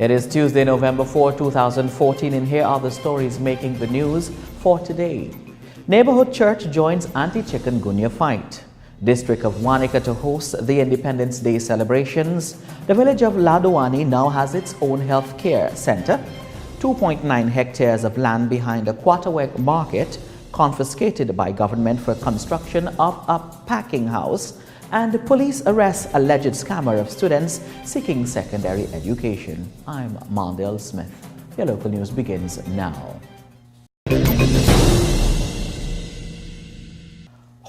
It is Tuesday, November 4, 2014, and here are the stories making the news for today. Neighborhood church joins anti-chikungunya fight. District of Wanica to host the Independence Day celebrations. The village of Ladwani now has its own health care center. 2.9 hectares of land behind a Quarterweg market confiscated by government for construction of a packing house. And police arrest alleged scammer of students seeking secondary education. I'm Mondale Smith. Your local news begins now.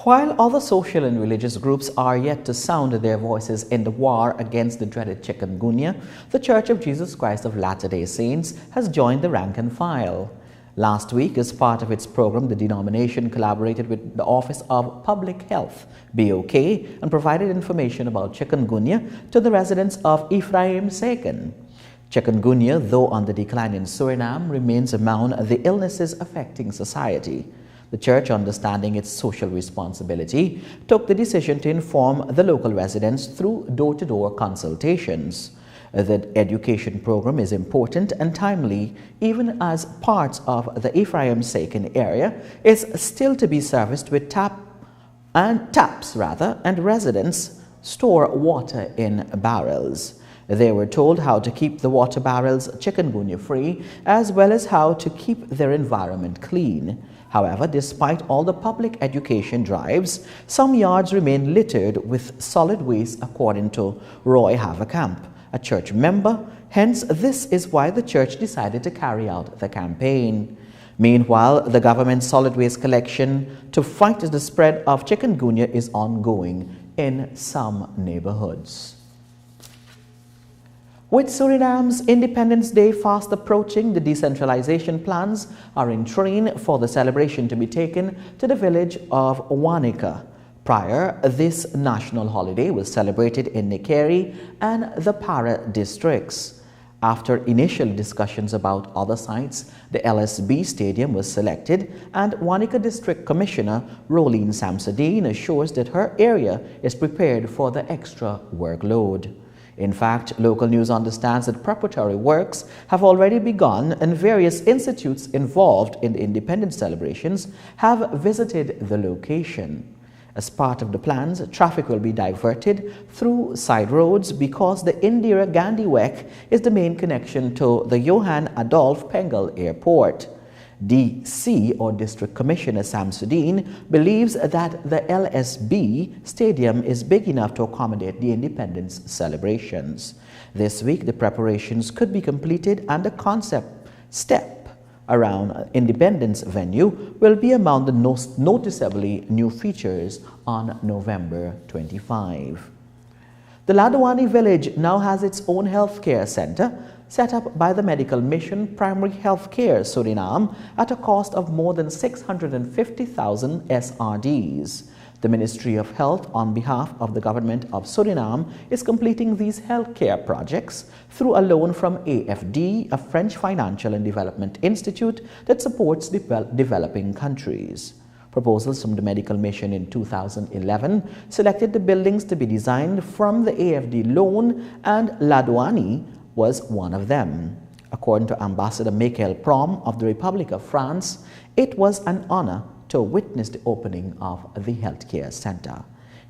While other social and religious groups are yet to sound their voices in the war against the dreaded chikungunya, the Church of Jesus Christ of Latter-day Saints has joined the rank and file. Last week, as part of its program, the denomination collaborated with the Office of Public Health, BOK, and provided information about chikungunya to the residents of Ephraim Seken. Chikungunya, though on the decline in Suriname, remains among the illnesses affecting society. The church, understanding its social responsibility, took the decision to inform the local residents through door-to-door consultations. The education program is important and timely, even as parts of the Ephraim Seken area is still to be serviced with taps, and residents store water in barrels. They were told how to keep the water barrels chikungunya free, as well as how to keep their environment clean. However, despite all the public education drives, some yards remain littered with solid waste, according to Roy Haverkamp, a church member. Hence, this is why the church decided to carry out the campaign. Meanwhile, the government's solid waste collection to fight the spread of chikungunya is ongoing in some neighborhoods. With Suriname's Independence Day fast approaching, the decentralization plans are in train for the celebration to be taken to the village of Wanica. Prior, this national holiday was celebrated in Nekeri and the Para districts. After initial discussions about other sites, the LSB Stadium was selected, and Wanica District Commissioner Rolene Samsudeen assures that her area is prepared for the extra workload. In fact, local news understands that preparatory works have already begun, and various institutes involved in the independence celebrations have visited the location. As part of the plans, traffic will be diverted through side roads because the Indira Gandhi Weg is the main connection to the Johan Adolf Pengel Airport. DC, or District Commissioner Samsudeen, believes that the LSB Stadium is big enough to accommodate the independence celebrations. This week, the preparations could be completed, and the concept step around Independence venue will be among the most noticeably new features on November 25. The Ladwani village now has its own healthcare center set up by the Medical Mission Primary Healthcare Suriname at a cost of more than 650,000 SRDs. The Ministry of Health, on behalf of the government of Suriname, is completing these healthcare projects through a loan from AFD, a French financial and development institute that supports developing countries. Proposals from the Medical Mission in 2011 selected the buildings to be designed from the AFD loan, and Ladwani was one of them. According to Ambassador Michael Prom of the Republic of France, it was an honor to witness the opening of the healthcare center.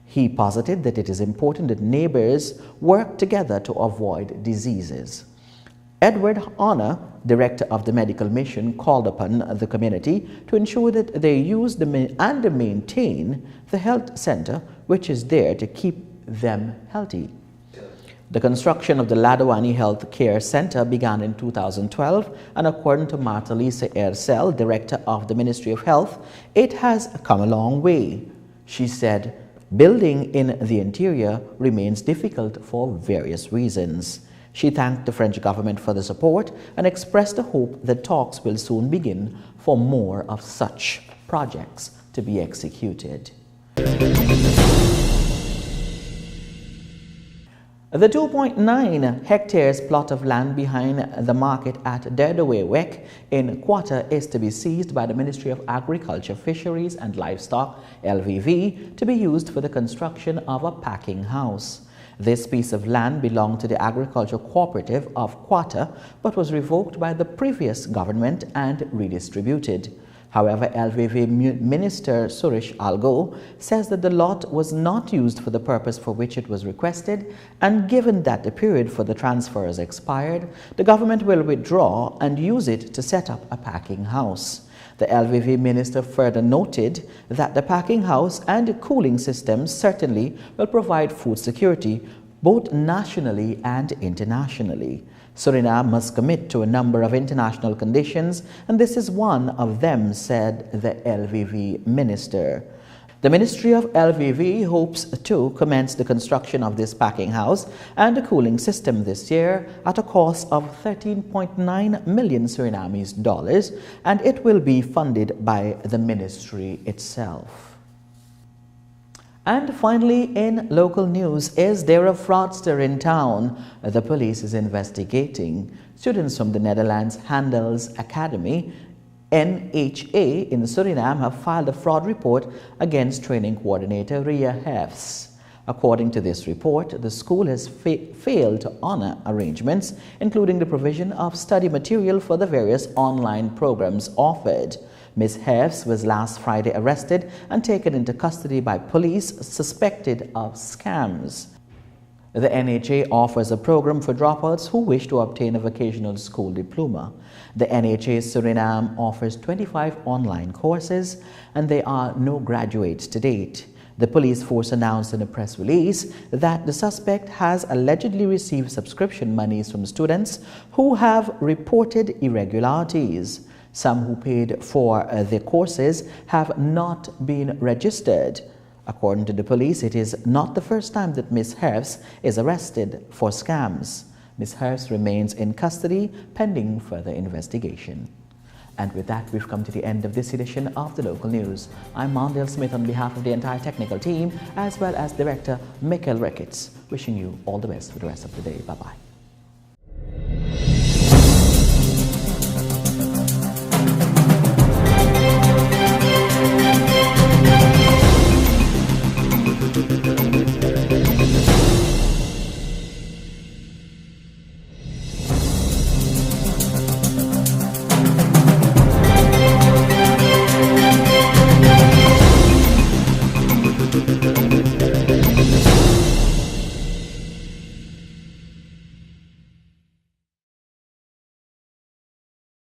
He posited that it is important that neighbors work together to avoid diseases. Edward Honor, director of the Medical Mission, called upon the community to ensure that they use and maintain the health center, which is there to keep them healthy. The construction of the Ladwani Health Care Center began in 2012, and according to Marta Lisa Ercel, director of the Ministry of Health, it has come a long way. She said, building in the interior remains difficult for various reasons. She thanked the French government for the support and expressed the hope that talks will soon begin for more of such projects to be executed. The 2.9 hectares plot of land behind the market at LatterDay in Quata is to be seized by the Ministry of Agriculture, Fisheries and Livestock, LVV, to be used for the construction of a packing house. This piece of land belonged to the Agricultural Cooperative of Quata, but was revoked by the previous government and redistributed. However, LVV Minister Suresh Algo says that the lot was not used for the purpose for which it was requested, and given that the period for the transfer has expired, the government will withdraw and use it to set up a packing house. The LVV minister further noted that the packing house and cooling systems certainly will provide food security both nationally and internationally. Suriname must commit to a number of international conditions, and this is one of them, said the LVV minister. The Ministry of LVV hopes to commence the construction of this packing house and a cooling system this year at a cost of 13.9 million Surinamese dollars, and it will be funded by the ministry itself. And finally, in local news, is there a fraudster in town? The police is investigating. Students from the Netherlands Handels Academy, NHA, in Suriname have filed a fraud report against training coordinator Ria Hefs. According to this report, the school has failed to honor arrangements, including the provision of study material for the various online programs offered. Ms. Hefs was last Friday arrested and taken into custody by police suspected of scams. The NHA offers a program for dropouts who wish to obtain a vocational school diploma. The NHA Suriname offers 25 online courses, and there are no graduates to date. The police force announced in a press release that the suspect has allegedly received subscription monies from students who have reported irregularities. Some who paid for the courses have not been registered. According to the police, it is not the first time that Ms. Hefs is arrested for scams. Ms. Hefs remains in custody pending further investigation. And with that, we've come to the end of this edition of the Local News. I'm Mondale Smith on behalf of the entire technical team, as well as Director Mikhail Ricketts, wishing you all the best for the rest of the day. Bye-bye.